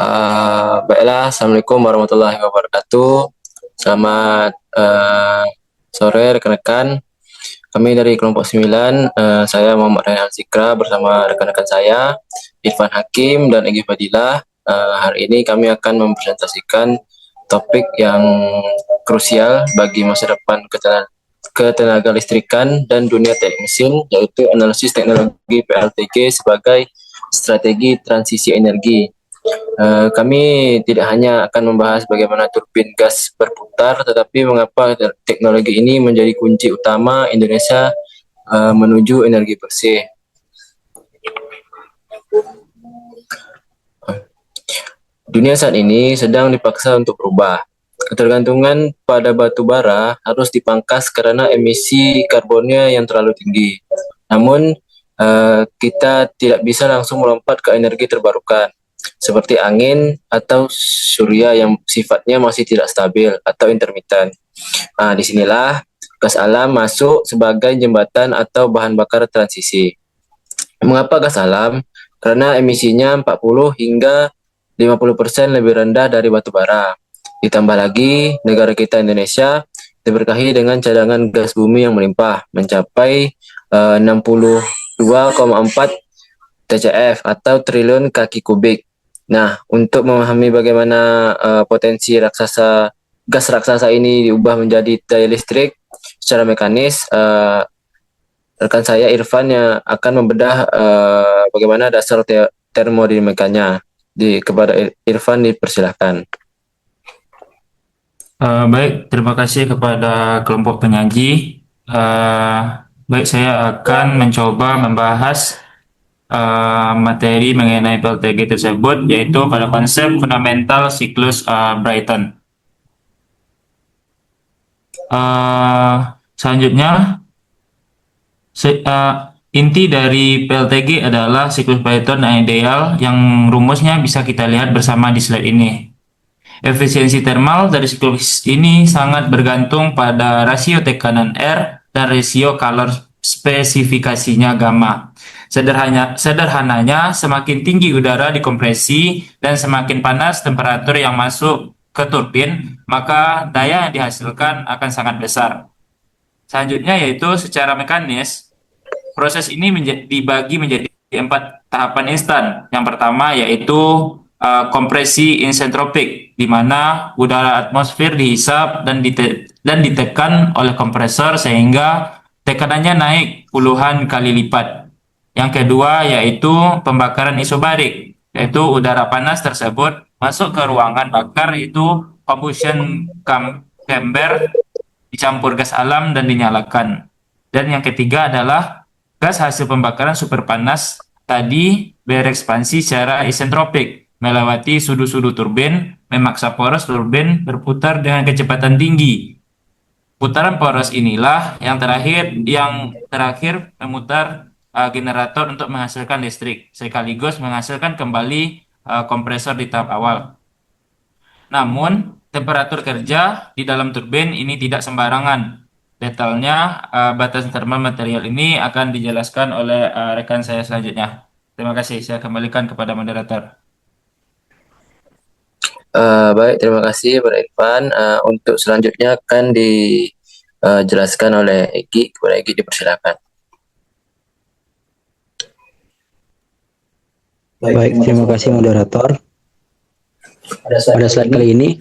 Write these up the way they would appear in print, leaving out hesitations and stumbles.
Baiklah, Assalamualaikum warahmatullahi wabarakatuh. Selamat sore rekan-rekan. Kami dari kelompok 9, saya Muhammad Rayhan Zikra bersama rekan-rekan saya, Irfan Hakim dan Egy Fadilah. Hari ini kami akan mempresentasikan topik yang krusial bagi masa depan ketenaga listrikan dan dunia teknik mesin, yaitu analisis teknologi PLTG sebagai strategi transisi energi. Kami tidak hanya akan membahas bagaimana turbin gas berputar, tetapi mengapa teknologi ini menjadi kunci utama Indonesia menuju energi bersih. Dunia saat ini sedang dipaksa untuk berubah. Ketergantungan pada batu bara harus dipangkas karena emisi karbonnya yang terlalu tinggi. Namun, kita tidak bisa langsung melompat ke energi terbarukan, seperti angin atau surya yang sifatnya masih tidak stabil atau intermittent. Disinilah gas alam masuk sebagai jembatan atau bahan bakar transisi. Mengapa gas alam? Karena emisinya 40 hingga 50% lebih rendah dari batu bara. Ditambah lagi, negara kita Indonesia diberkahi dengan cadangan gas bumi yang melimpah, mencapai 62,4 TCF atau triliun kaki kubik. Nah, untuk memahami bagaimana potensi gas raksasa ini diubah menjadi daya listrik secara mekanis, rekan saya Irfan yang akan membedah bagaimana dasar termodinamikanya. Kepada Irfan dipersilahkan. Baik, terima kasih kepada kelompok penyaji. Baik, saya akan mencoba membahas materi mengenai PLTG tersebut, yaitu pada konsep fundamental siklus Brighton. Selanjutnya, inti dari PLTG adalah siklus Brighton yang ideal, yang rumusnya bisa kita lihat bersama di slide ini. Efisiensi termal dari siklus ini sangat bergantung pada rasio tekanan R dan rasio kalor spesifikasinya gamma. Sederhananya, semakin tinggi udara dikompresi dan semakin panas temperatur yang masuk ke turbin, maka daya yang dihasilkan akan sangat besar. Selanjutnya yaitu secara mekanis, proses ini dibagi menjadi 4 tahapan instan. Yang pertama yaitu kompresi isentropik, di mana udara atmosfer dihisap dan ditekan oleh kompresor sehingga tekanannya naik puluhan kali lipat. Yang kedua yaitu pembakaran isobarik, yaitu udara panas tersebut masuk ke ruangan bakar, itu combustion chamber, dicampur gas alam dan dinyalakan. Dan yang ketiga adalah gas hasil pembakaran super panas tadi berekspansi secara isentropik, melewati sudut-sudut turbin, memaksa poros turbin berputar dengan kecepatan tinggi. Putaran poros inilah yang terakhir memutar generator untuk menghasilkan listrik, sekaligus menghasilkan kembali kompresor di tahap awal. Namun, temperatur kerja di dalam turbin ini tidak sembarangan. Detailnya, batas thermal material ini akan dijelaskan oleh rekan saya selanjutnya. Terima kasih, saya kembalikan kepada moderator. Baik, terima kasih Pak Irfan. Untuk selanjutnya akan dijelaskan oleh Egy. Kepada Egy dipersilakan. Baik, terima kasih moderator. Pada slide kali ini,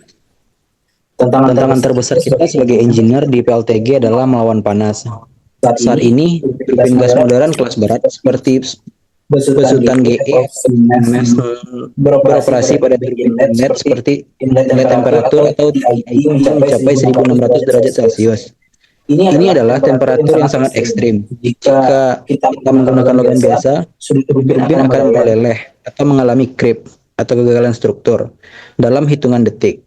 tantangan terbesar kita sebagai engineer di PLTG adalah melawan panas. Saat ini, turbin gas modern kelas berat seperti besutan GE beroperasi pada turbin inlet seperti inlet temperatur atau TIE mencapai 1600 derajat Celcius. Ini adalah temperatur yang sangat ekstrim. Jika kita menggunakan logam biasa, turbin akan meleleh atau mengalami creep atau kegagalan struktur dalam hitungan detik.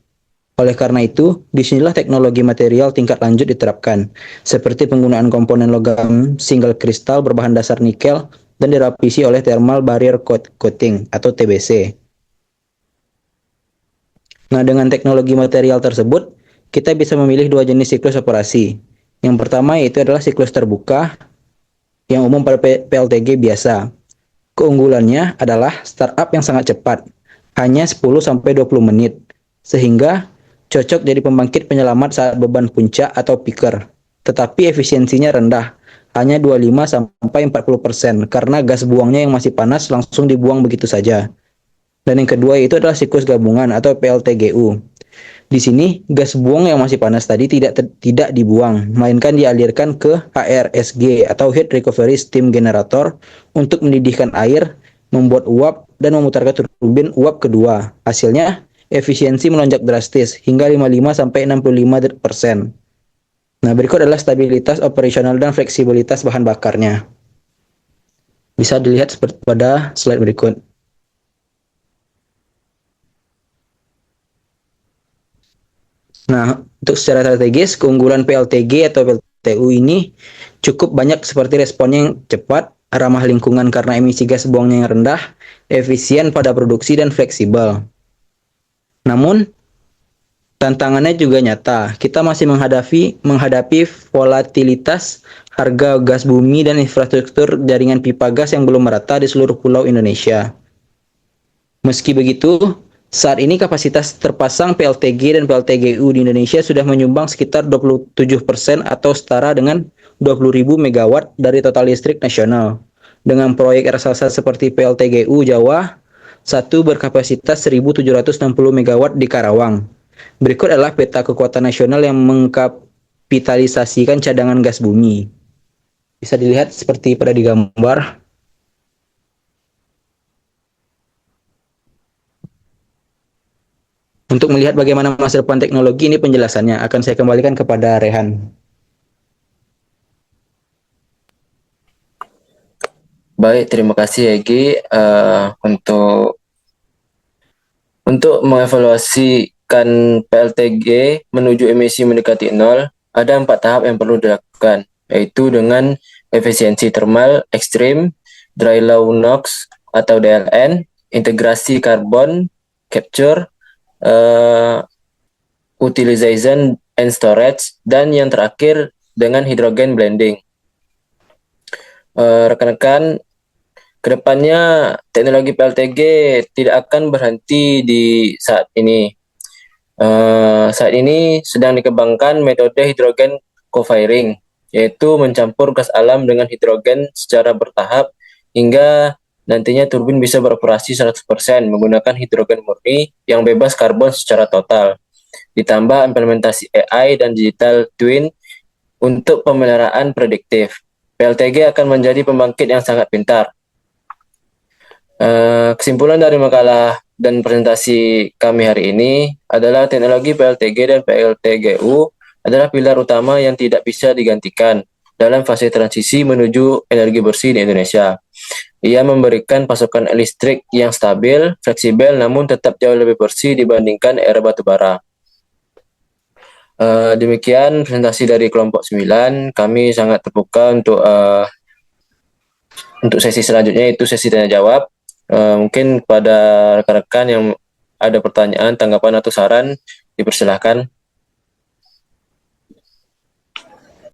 Oleh karena itu, disinilah teknologi material tingkat lanjut diterapkan, seperti penggunaan komponen logam single kristal berbahan dasar nikel dan dirapisi oleh thermal barrier coating atau TBC. Nah, dengan teknologi material tersebut, kita bisa memilih 2 jenis siklus operasi. Yang pertama yaitu adalah siklus terbuka yang umum pada PLTG biasa. Keunggulannya adalah startup yang sangat cepat. hanya 10-20 menit, sehingga cocok jadi pembangkit penyelamat saat beban puncak atau peaker. Tetapi efisiensinya rendah, hanya 25-40% karena gas buangnya yang masih panas langsung dibuang begitu saja. Dan yang kedua itu adalah siklus gabungan atau PLTGU. Di sini gas buang yang masih panas tadi tidak dibuang, melainkan dialirkan ke HRSG atau Heat Recovery Steam Generator untuk mendidihkan air, membuat uap dan memutarkan turbin uap kedua. Hasilnya efisiensi melonjak drastis hingga 55-65%. Nah, berikut adalah stabilitas operasional dan fleksibilitas bahan bakarnya. Bisa dilihat seperti pada slide berikut. Nah, untuk secara strategis, keunggulan PLTG atau PLTU ini cukup banyak seperti responnya yang cepat, ramah lingkungan karena emisi gas buangnya yang rendah, efisien pada produksi, dan fleksibel. Namun, tantangannya juga nyata. Kita masih menghadapi volatilitas harga gas bumi dan infrastruktur jaringan pipa gas yang belum merata di seluruh pulau Indonesia. Meski begitu, saat ini kapasitas terpasang PLTG dan PLTGU di Indonesia sudah menyumbang sekitar 27% atau setara dengan 20.000 megawatt dari total listrik nasional. Dengan proyek raksasa seperti PLTGU Jawa, satu berkapasitas 1.760 megawatt di Karawang. Berikut adalah peta kekuatan nasional yang mengkapitalisasikan cadangan gas bumi. Bisa dilihat seperti pada di gambar. Untuk melihat bagaimana masa depan teknologi ini penjelasannya akan saya kembalikan kepada Rehan. Baik, terima kasih Egi. Untuk mengevaluasikan PLTG menuju emisi mendekati nol, ada 4 tahap yang perlu dilakukan, yaitu dengan efisiensi termal ekstrim, dry low NOx atau DLN, integrasi carbon capture, utilization and storage, dan yang terakhir dengan hydrogen blending. Rekan-rekan, kedepannya teknologi PLTG tidak akan berhenti di saat ini. Saat ini sedang dikembangkan metode hidrogen co-firing, yaitu mencampur gas alam dengan hidrogen secara bertahap hingga nantinya turbin bisa beroperasi 100% menggunakan hidrogen murni yang bebas karbon secara total. Ditambah implementasi AI dan digital twin untuk pemeliharaan prediktif. PLTG akan menjadi pembangkit yang sangat pintar. Kesimpulan dari makalah dan presentasi kami hari ini adalah teknologi PLTG dan PLTGU adalah pilar utama yang tidak bisa digantikan dalam fase transisi menuju energi bersih di Indonesia. Ia memberikan pasokan listrik yang stabil, fleksibel, namun tetap jauh lebih bersih dibandingkan era batubara. Demikian presentasi dari kelompok 9. Kami sangat terbuka untuk sesi selanjutnya, yaitu sesi tanya jawab. Mungkin pada rekan-rekan yang ada pertanyaan, tanggapan atau saran, dipersilahkan.